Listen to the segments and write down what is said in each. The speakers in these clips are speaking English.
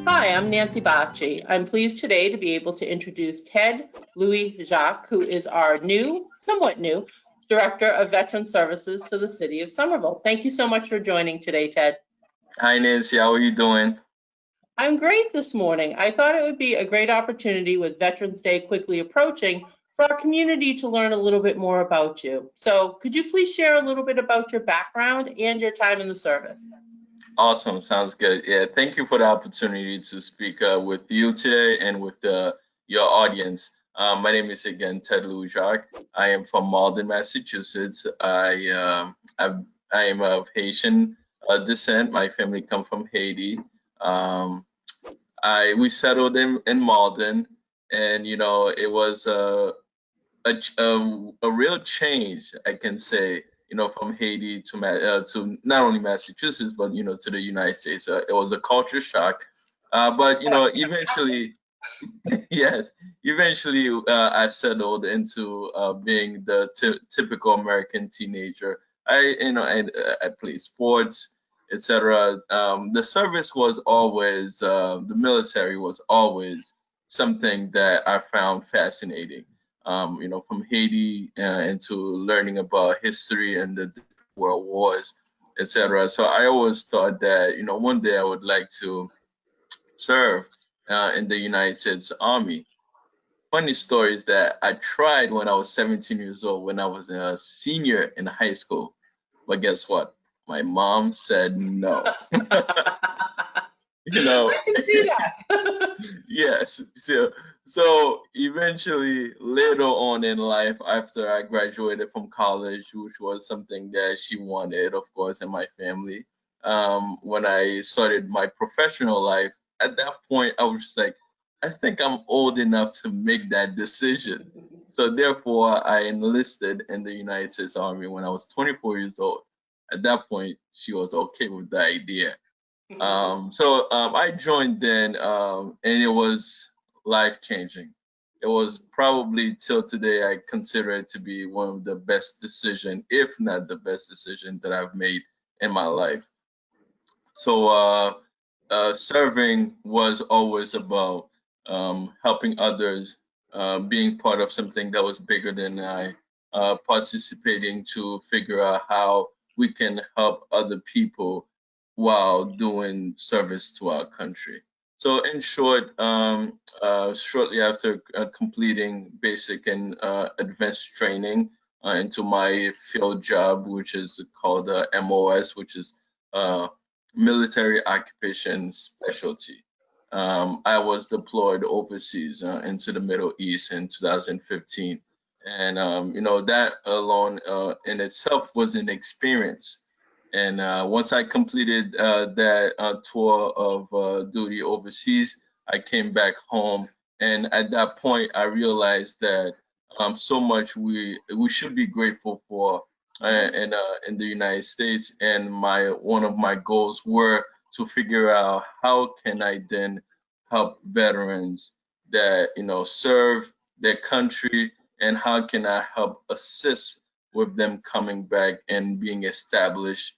Hi, I'm Nancy Bacci. I'm pleased today to be able to introduce Ted Louis-Jacques, who is our somewhat new, Director of Veteran Services for the City of Somerville. Thank you so much for joining today, Ted. Hi Nancy, how are you doing? I'm great this morning. I thought it would be a great opportunity with Veterans Day quickly approaching for our community to learn a little bit more about you. So could you please share a little bit about your background and your time in the service? Awesome, sounds good. Yeah, thank you for the opportunity to speak with you today and with your audience. My name is again Ted Lujack. I am from Malden, Massachusetts. I am of Haitian descent. My family come from Haiti. Um, we settled in Malden, and it was a real change, I can say, from Haiti to not only Massachusetts, but to the United States. It was a culture shock, but eventually, yes, eventually I settled into being the typical American teenager. I played sports, etc. The service was always the military was always something that I found fascinating. From Haiti into learning about history and the different world wars, etc. So I always thought that one day I would like to serve in the United States Army. Funny story is that I tried when I was 17 years old, when I was a senior in high school. But guess what? My mom said no. you know, I can see that. yes. So eventually, later on in life, after I graduated from college, which was something that she wanted, of course, and my family, when I started my professional life, at that point, I was just like, I think I'm old enough to make that decision. So therefore, I enlisted in the United States Army when I was 24 years old. At that point, she was okay with the idea. I joined then, and it was life changing. It was probably till today I consider it to be one of the best decision, if not the best decision that I've made in my life. Serving was always about helping others, being part of something that was bigger than I, participating to figure out how we can help other people while doing service to our country. So, in short, shortly after completing basic and advanced training into my field job, which is called MOS, which is uh, military occupation specialty. I was deployed overseas into the Middle East in 2015. And, that alone in itself was an experience. And once I completed that tour of duty overseas, I came back home. And at that point, I realized that so much we should be grateful for in the United States. And my one of my goals were to figure out how can I then help veterans that serve their country, and how can I help assist with them coming back and being established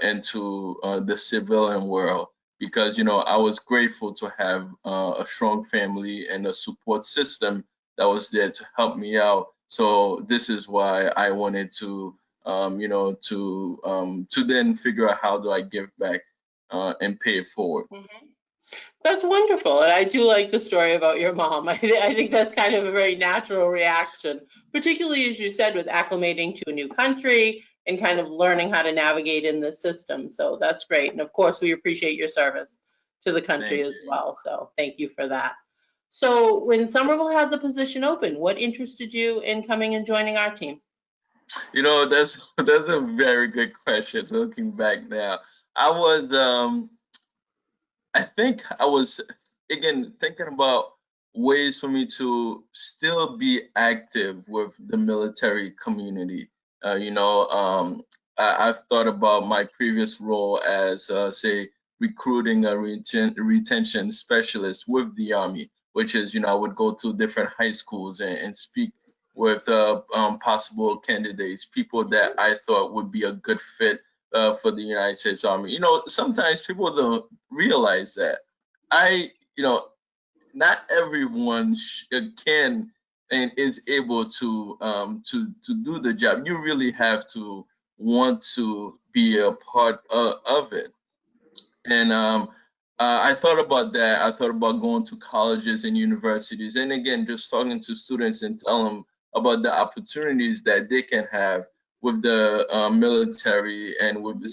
into the civilian world. Because I was grateful to have a strong family and a support system that was there to help me out. So this is why I wanted to to then figure out how do I give back and pay it forward. That's wonderful. And I do like the story about your mom. I think that's kind of a very natural reaction, particularly as you said, with acclimating to a new country and kind of learning how to navigate in the system. So that's great. And of course, we appreciate your service to the country Thank as you. well. So thank you for that. So when Somerville had the position open, what interested you in coming and joining our team? That's a very good question. Looking back now, I was I think I was again thinking about ways for me to still be active with the military community. I've thought about my previous role as, say, recruiting a retention specialist with the Army, which is, I would go to different high schools and speak with possible candidates, people that I thought would be a good fit for the United States Army. Sometimes people don't realize that. not everyone can and is able to do the job. You really have to want to be a part of it. And I thought about that. I thought about going to colleges and universities, and again, just talking to students and tell them about the opportunities that they can have with the military and with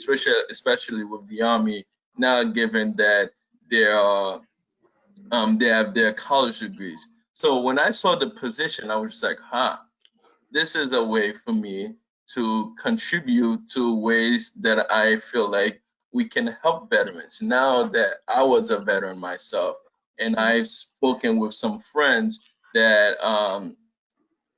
especially with the army. Now, given that they are they have their college degrees. So when I saw the position, I was just like, huh, this is a way for me to contribute to ways that I feel like we can help veterans. Now that I was a veteran myself, and I've spoken with some friends that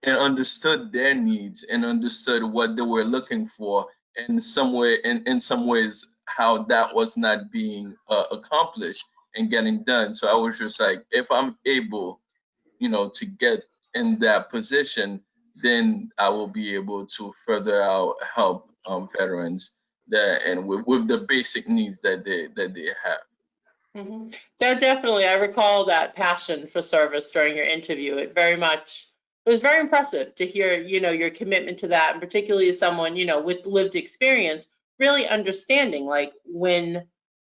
and understood their needs and understood what they were looking for, in some way, in some ways, how that was not being accomplished and getting done. So I was just like, if I'm able, to get in that position, then I will be able to further out help veterans that and with the basic needs that they have. Yeah, definitely. I recall that passion for service during your interview. It was very impressive to hear, your commitment to that, and particularly as someone, with lived experience, really understanding like when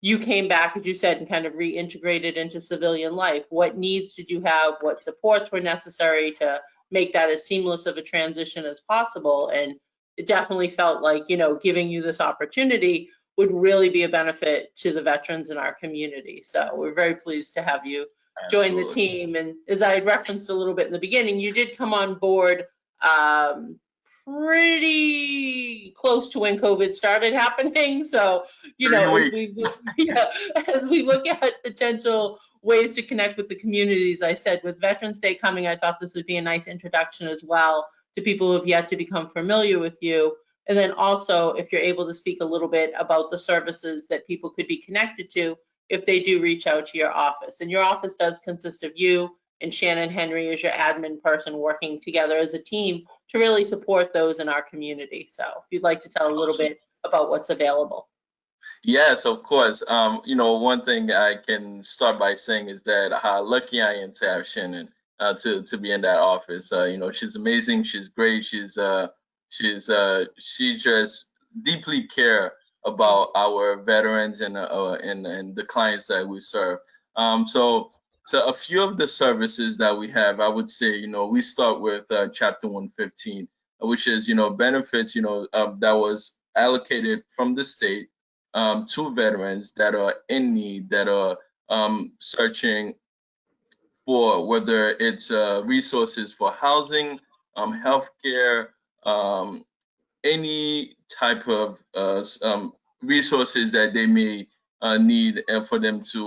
you came back, as you said, and kind of reintegrated into civilian life, what needs did you have? What supports were necessary to make that as seamless of a transition as possible? And it definitely felt like, giving you this opportunity would really be a benefit to the veterans in our community. So we're very pleased to have you join the Absolutely. team. And as I had referenced a little bit in the beginning, you did come on board um, pretty close to when COVID started happening. So, Three as weeks. we yeah, as we look at potential ways to connect with the communities, I said with Veterans Day coming, I thought this would be a nice introduction as well to people who have yet to become familiar with you. And then also, if you're able to speak a little bit about the services that people could be connected to if they do reach out to your office. And your office does consist of you and Shannon Henry as your admin person working together as a team to really support those in our community. So if you'd like to tell a little Awesome. bit about what's available. Yes, of course. One thing I can start by saying is that how lucky I am to have Shannon to be in that office. She's amazing. She's great. She just deeply care about our veterans and the clients that we serve. So a few of the services that we have, I would say, we start with Chapter 115, which is benefits that was allocated from the state to veterans that are in need, that are searching for whether it's resources for housing, healthcare, um, any type of resources that they may need for them to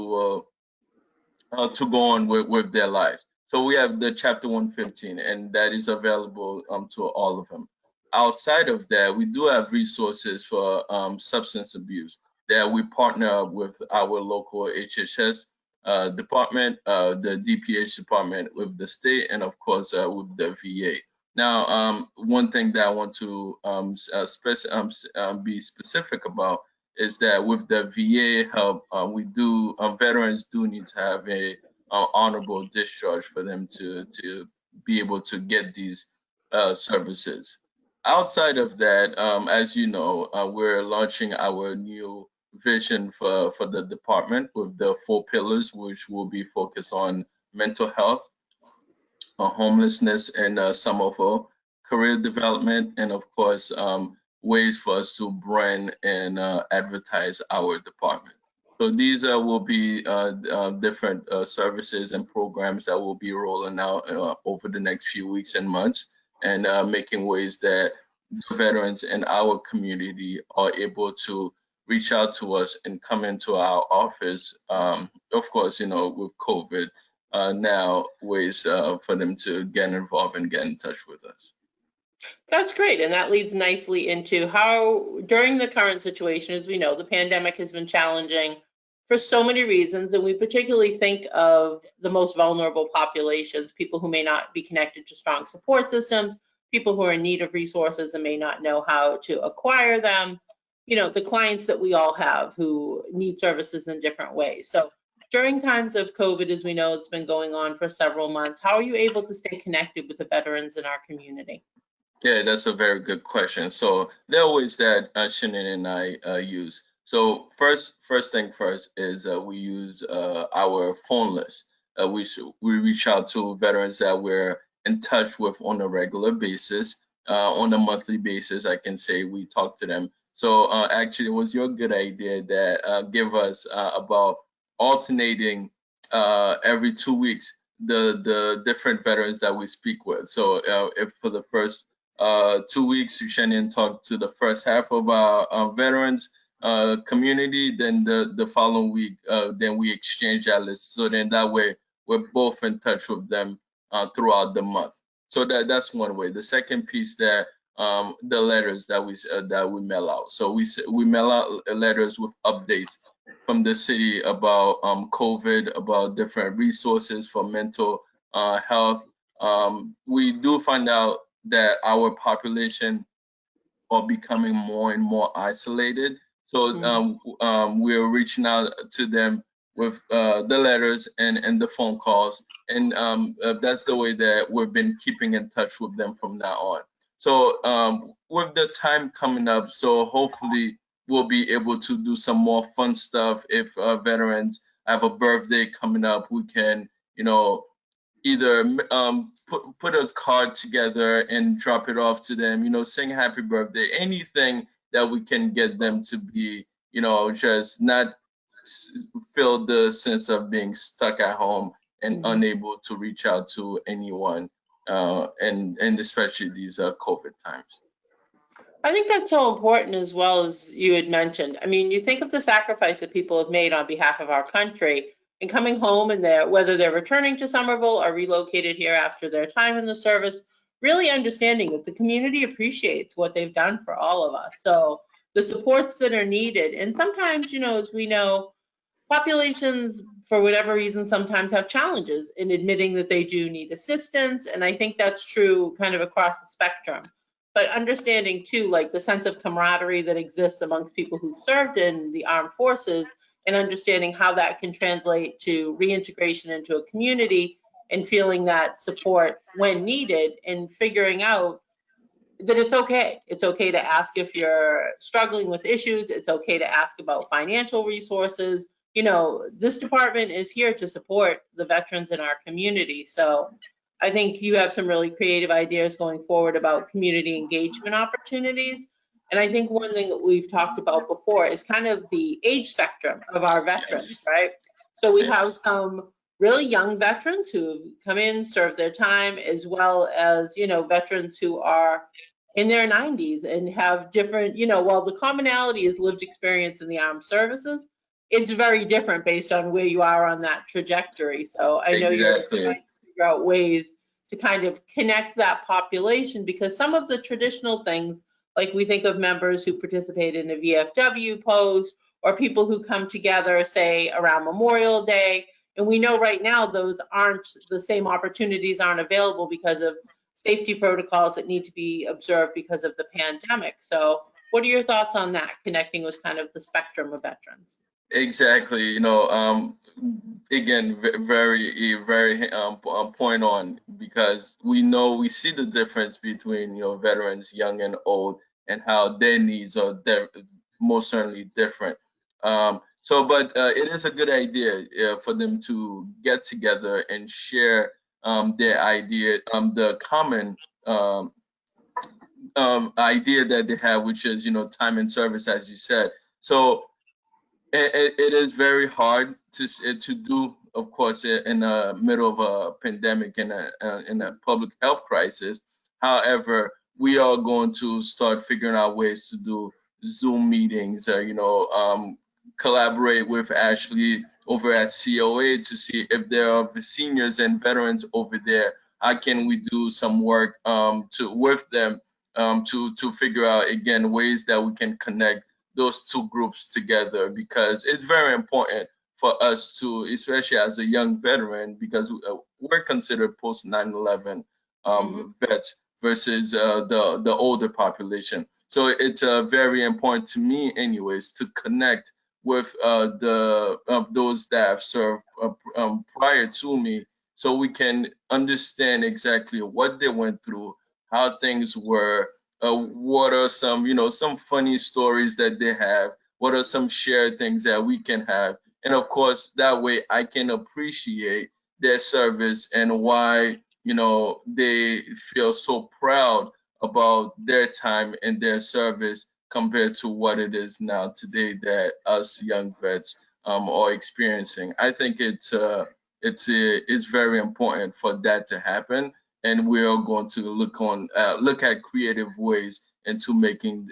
go on with their lives. So we have the Chapter 115, and that is available to all of them. Outside of that, we do have resources for substance abuse that we partner up with our local HHS department, the DPH department with the state, and of course with the VA. Now, one thing that I want to be specific about is that with the VA help, veterans do need to have a honorable discharge for them to be able to get these services. Outside of that, as you know, we're launching our new vision for the department with the 4 pillars, which will be focused on mental health, homelessness in Somerville, career development, and of course, ways for us to brand and advertise our department. So these will be different services and programs that will be rolling out over the next few weeks and months, and making ways that the veterans in our community are able to reach out to us and come into our office. Of course, with COVID now, ways for them to get involved and get in touch with us. That's great. And that leads nicely into how, during the current situation, as we know, the pandemic has been challenging for so many reasons. And we particularly think of the most vulnerable populations, people who may not be connected to strong support systems, people who are in need of resources and may not know how to acquire them, the clients that we all have who need services in different ways. So During times of COVID, as we know, it's been going on for several months. How are you able to stay connected with the veterans in our community? Yeah, that's a very good question. So there are ways that Shannon and I use. So first thing first is we use our phone list. We reach out to veterans that we're in touch with on a regular basis, on a monthly basis. I can say we talk to them. So actually, it was your good idea that give us about alternating every 2 weeks the different veterans that we speak with. So if for the first 2 weeks, Shannon talked to the first half of our veterans community. Then the following week, then we exchange that list. So then that way we're both in touch with them throughout the month. So that's one way. The second piece that the letters that we mail out. So we mail out letters with updates from the city about COVID, about different resources for mental health. We do find out that our population are becoming more and more isolated. So Mhm. we're reaching out to them with the letters and the phone calls, and that's the way that we've been keeping in touch with them from now on. So with the time coming up, so hopefully we'll be able to do some more fun stuff. If veterans have a birthday coming up, we can, either put a card together and drop it off to them, sing happy birthday, anything that we can get them to be, just not feel the sense of being stuck at home and Mhm. unable to reach out to anyone, and especially these COVID times. I think that's so important as well as you had mentioned. I mean, you think of the sacrifice that people have made on behalf of our country and coming home and whether they're returning to Somerville or relocated here after their time in the service, really understanding that the community appreciates what they've done for all of us. So the supports that are needed, and sometimes, as we know, populations, for whatever reason, sometimes have challenges in admitting that they do need assistance. And I think that's true kind of across the spectrum. But understanding too, like the sense of camaraderie that exists amongst people who've served in the armed forces and understanding how that can translate to reintegration into a community and feeling that support when needed and figuring out that it's okay. It's okay to ask if you're struggling with issues. It's okay to ask about financial resources. This department is here to support the veterans in our community. So I think you have some really creative ideas going forward about community engagement opportunities. And I think one thing that we've talked about before is kind of the age spectrum of our veterans, Yes, right? So we have yes, some really young veterans who've come in, served their time, as well as, veterans who are in their 90s and have different, while the commonality is lived experience in the armed services, it's very different based on where you are on that trajectory. So I know you're exactly. trying to figure out ways to kind of connect that population because some of the traditional things, like we think of members who participate in a VFW post or people who come together, say, around Memorial Day. And we know right now those aren't the same opportunities aren't available because of safety protocols that need to be observed because of the pandemic. So, what are your thoughts on that, connecting with kind of the spectrum of veterans? Exactly. Again, very point on, because we see the difference between veterans, young and old, and how their needs are most certainly different. But it is a good idea for them to get together and share their idea, the common idea that they have, which is time and service, as you said. So it is very hard to do, of course, in the middle of a pandemic and in a public health crisis. However, we are going to start figuring out ways to do Zoom meetings, collaborate with Ashley over at COA to see if there are the seniors and veterans over there. How can we do some work to with them to figure out again ways that we can connect those two groups together, because it's very important for us to, especially as a young veteran, because we're considered post 9/11 Hmm. vets versus the older population. So it's very important to me, anyways, to connect with those that have served prior to me, so we can understand exactly what they went through, how things were, what are some, some funny stories that they have, what are some shared things that we can have, and of course that way I can appreciate their service and why they feel so proud about their time and their service compared to what it is now today that us young vets are experiencing. I think it's very important for that to happen, and we are going to look at creative ways into making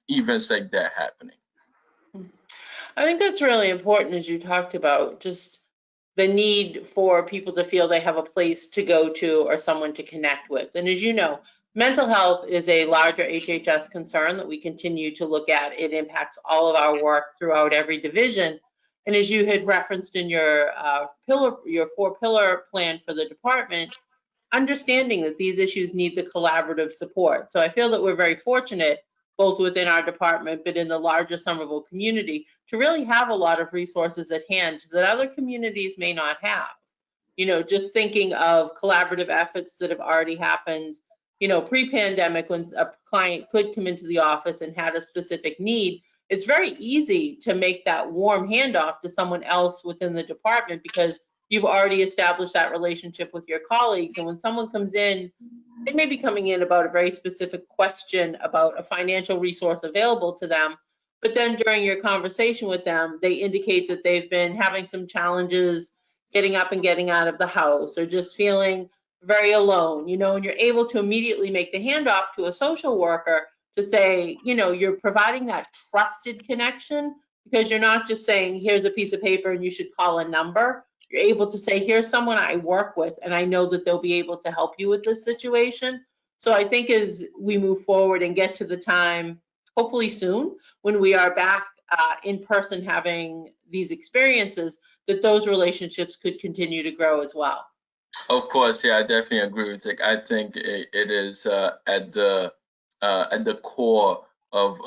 events like that happening. I think that's really important, as you talked about, just the need for people to feel they have a place to go to or someone to connect with. And as you know, mental health is a larger HHS concern that we continue to look at. It impacts all of our work throughout every division. And as you had referenced in your your 4-pillar plan for the department, understanding that these issues need the collaborative support. So I feel that we're very fortunate, both within our department, but in the larger Somerville community, to really have a lot of resources at hand that other communities may not have. Just thinking of collaborative efforts that have already happened, pre-pandemic, when a client could come into the office and had a specific need, it's very easy to make that warm handoff to someone else within the department because you've already established that relationship with your colleagues. And when someone comes in, they may be coming in about a very specific question about a financial resource available to them. But then during your conversation with them, they indicate that they've been having some challenges getting up and getting out of the house, or just feeling very alone, and you're able to immediately make the handoff to a social worker to say, you're providing that trusted connection, because you're not just saying, here's a piece of paper and you should call a number. You're able to say, here's someone I work with and I know that they'll be able to help you with this situation. So I think as we move forward and get to the time, hopefully soon, when we are back in person having these experiences, that those relationships could continue to grow as well. Of course, yeah, I definitely agree with it. I think it is at the core of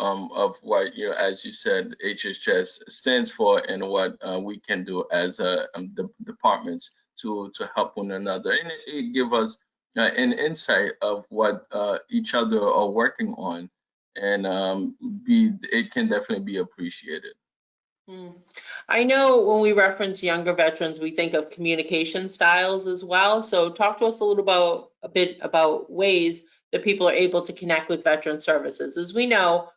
what as you said, HHS stands for, and what we can do as the departments to help one another, and it give us an insight of what each other are working on, and be it can definitely be appreciated. Hmm. I know when we reference younger veterans, we think of communication styles as well. So talk to us a bit about ways that people are able to connect with veteran services. As we know,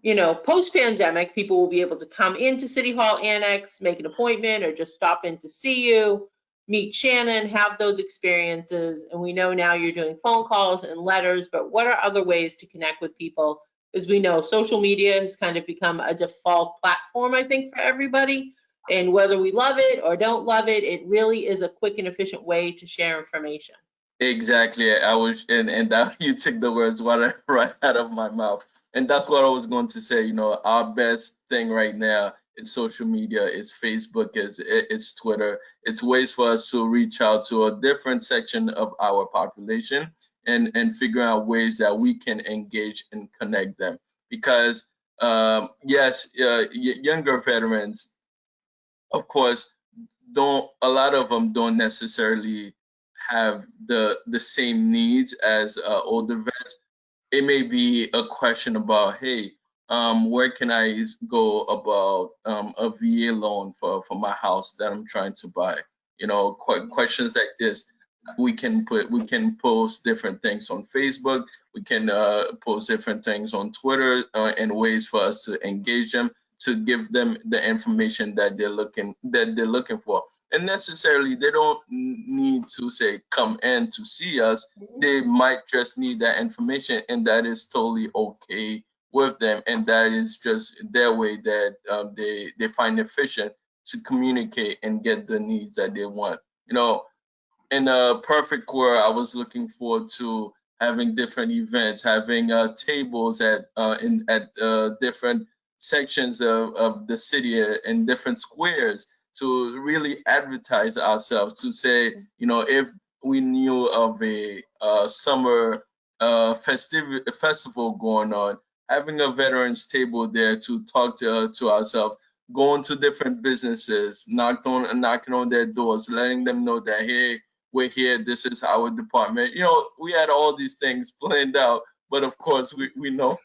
post-pandemic, people will be able to come into City Hall Annex, make an appointment, or just stop in to see you, meet Shannon, have those experiences. And we know now you're doing phone calls and letters, but what are other ways to connect with people? As we know, social media has kind of become a default platform, I think, for everybody. And whether we love it or don't love it, it really is a quick and efficient way to share information. Exactly. I was, and that you took the words right out of my mouth. And that's what I was going to say. Our best thing right now is social media. It's Facebook. It's Twitter. It's ways for us to reach out to a different section of our population, and figure out ways that we can engage and connect them. Because yes, younger veterans, of course, don't a lot of them don't necessarily have the same needs as older vets. It may be a question about, hey, where can I go about a VA loan for my house that I'm trying to buy? Questions like this. We can post different things on Facebook. We can post different things on Twitter, and ways for us to engage them, to give them the information that they're looking for. And necessarily they don't need to say come in to see us. They might just need that information, and that is totally okay with them, and that is just their way that they find efficient to communicate and get the needs that they want. In a perfect world, I was looking forward to having different events, having tables at different sections of the city, in different squares, to really advertise ourselves, to say, if we knew of a summer festival going on, having a veterans table there to talk to ourselves, going to different businesses, knocking on their doors, letting them know that, hey, we're here. This is our department. We had all these things planned out, but of course, we know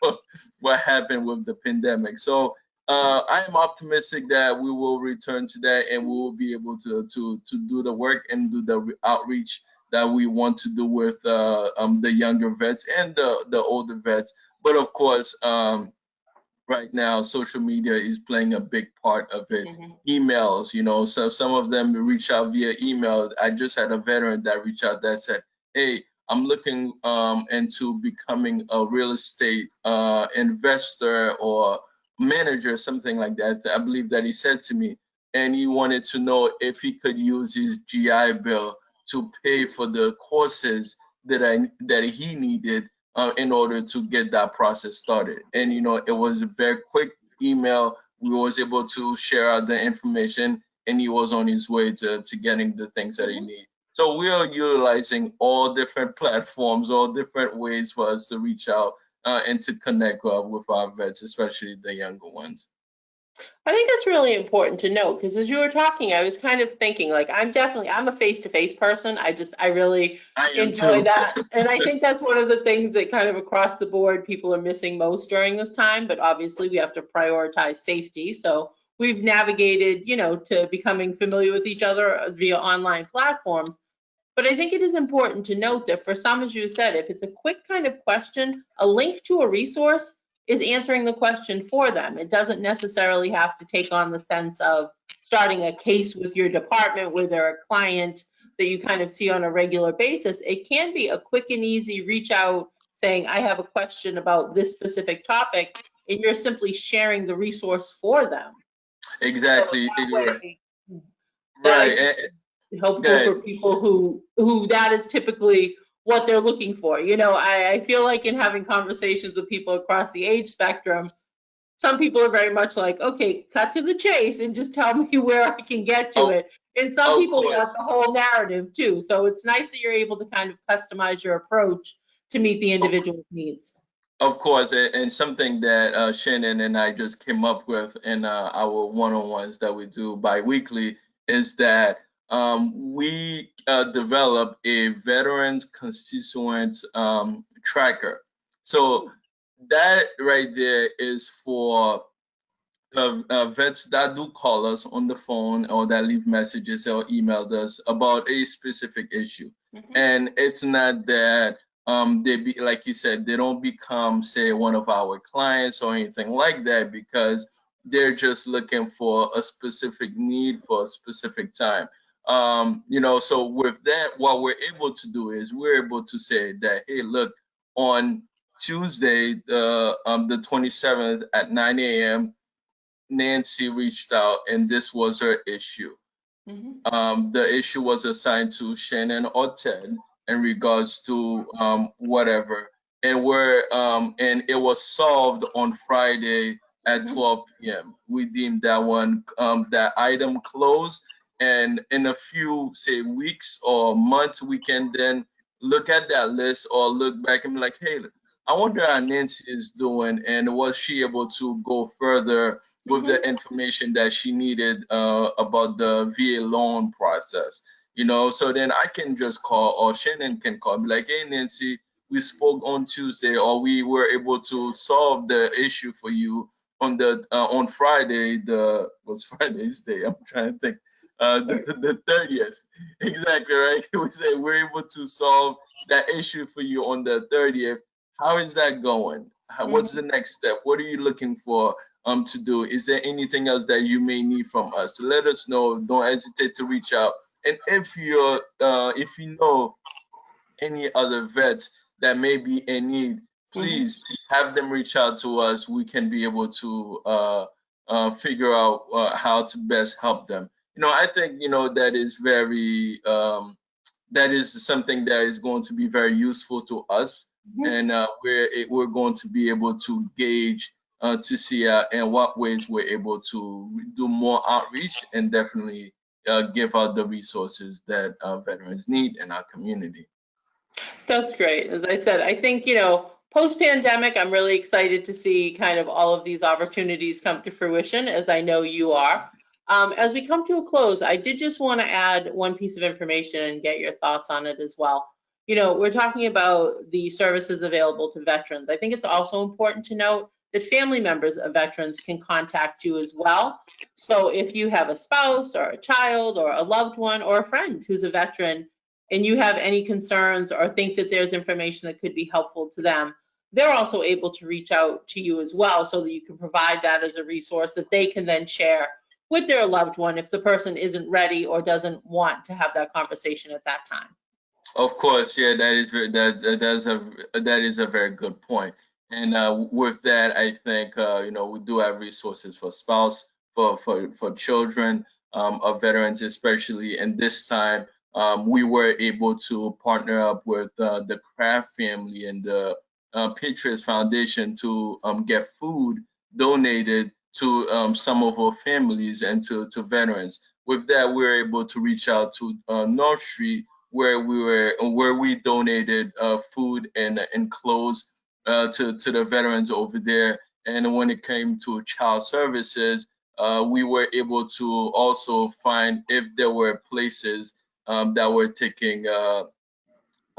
what happened with the pandemic. So I am optimistic that we will return to that, and we will be able to do the work and do the outreach that we want to do with the younger vets and the older vets. But of course, right now social media is playing a big part of it. Mhm. Emails, so some of them reach out via email. I just had a veteran that reached out that said, hey, I'm looking into becoming a real estate investor or manager, something like that. I believe that he said to me, and he wanted to know if he could use his GI Bill to pay for the courses that he needed in order to get that process started. And it was a very quick email. We was able to share out the information, and he was on his way to getting the things that he needs. So we are utilizing all different platforms, all different ways for us to reach out and to connect with our vets, especially the younger ones. I think that's really important to note because as you were talking, I was kind of thinking like I'm a face-to-face person. I really I am enjoy too. that. And I think that's one of the things that kind of across the board people are missing most during this time, but obviously we have to prioritize safety. So we've navigated, to becoming familiar with each other via online platforms. But I think it is important to note that for some, as you said, if it's a quick kind of question, a link to a resource is answering the question for them. It doesn't necessarily have to take on the sense of starting a case with your department where they're a client that you kind of see on a regular basis. It can be a quick and easy reach out saying, I have a question about this specific topic, and you're simply sharing the resource for them. So Exactly. that way, that I Right. think helpful Good. for people who that is typically what they're looking for. I feel like in having conversations with people across the age spectrum, some people are very much like, okay, cut to the chase and just tell me where I can get to Of, it. And some of people course. want the whole narrative too. So it's nice that you're able to kind of customize your approach to meet the individual's needs. Of course, and something that Shannon and I just came up with in our one-on-ones that we do bi-weekly is that we develop a veterans constituents tracker. So that right there is for vets that do call us on the phone or that leave messages or emailed us about a specific issue. Mhm. And it's not that they be like you said, they don't become, say, one of our clients or anything like that because they're just looking for a specific need for a specific time. So with that, what we're able to do is we're able to say that, hey, look, on Tuesday, the 27th at 9 a.m., Nancy reached out and this was her issue. Mhm. The issue was assigned to Shannon or Ted in regards to whatever, and it was solved on Friday at Mhm. 12 p.m. We deemed that one that item closed, and in a few say weeks or months we can then look at that list or look back and be like, hey, I wonder how Nancy is doing, and was she able to go further with the Mhm. information that she needed about the VA loan process. So then I can just call, or Shannon can call, be like, hey, Nancy, we spoke on Tuesday, or we were able to solve the issue for you on Friday. The was Friday's day. I'm trying to think. The 30th. Exactly right. We say we're able to solve that issue for you on the 30th. How is that going? What's Mhm. the next step? What are you looking for? To do. Is there anything else that you may need from us? Let us know. Don't hesitate to reach out. And if you know any other vets that may be in need, Mhm. please have them reach out to us. We can be able to figure out how to best help them. I think that is very that is something that is going to be very useful to us, Mhm. and we're going to be able to gauge to see in what ways we're able to do more outreach and definitely give out the resources that veterans need in our community. That's great. As I said, I think, Post-pandemic, I'm really excited to see kind of all of these opportunities come to fruition, as I know you are. As we come to a close, I did just want to add one piece of information and get your thoughts on it as well. You know, we're talking about the services available to veterans. I think it's also important to note that family members of veterans can contact you as well. So if you have a spouse or a child or a loved one or a friend who's a veteran and you have any concerns or think that there's information that could be helpful to them, they're also able to reach out to you as well so that you can provide that as a resource that they can then share with their loved one if the person isn't ready or doesn't want to have that conversation at that time. Of course, yeah, that is a very good point. And with that, I think we do have resources for spouse, for children of veterans, especially. And this time, we were able to partner up with the Kraft family and the Patriots Foundation to get food donated to some of our families and to veterans. With that, we were able to reach out to North Street where we donated food and clothes to the veterans over there. And when it came to child services, we were able to also find if there were places that were taking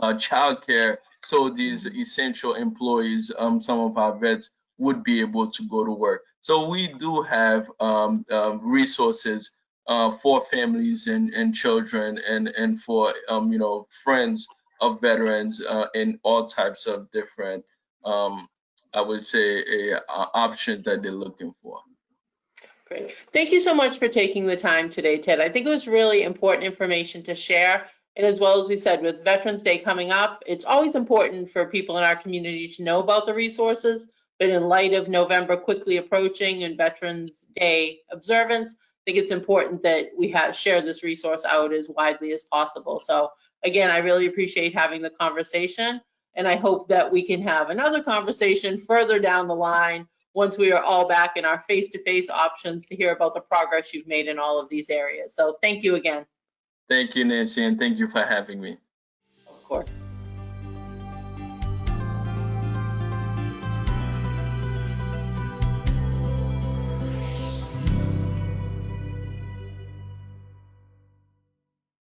childcare, so these essential employees, some of our vets, would be able to go to work. So we do have resources for families and children and for friends of veterans in all types of different I would say options that they're looking for. Great. Thank you so much for taking the time today, Ted. I think it was really important information to share. And as well as we said, with Veterans Day coming up, it's always important for people in our community to know about the resources. But in light of November quickly approaching and Veterans Day observance, I think it's important that we share this resource out as widely as possible. So again, I really appreciate having the conversation. And I hope that we can have another conversation further down the line once we are all back in our face-to-face options to hear about the progress you've made in all of these areas. So thank you again. Thank you, Nancy, and thank you for having me. Of course.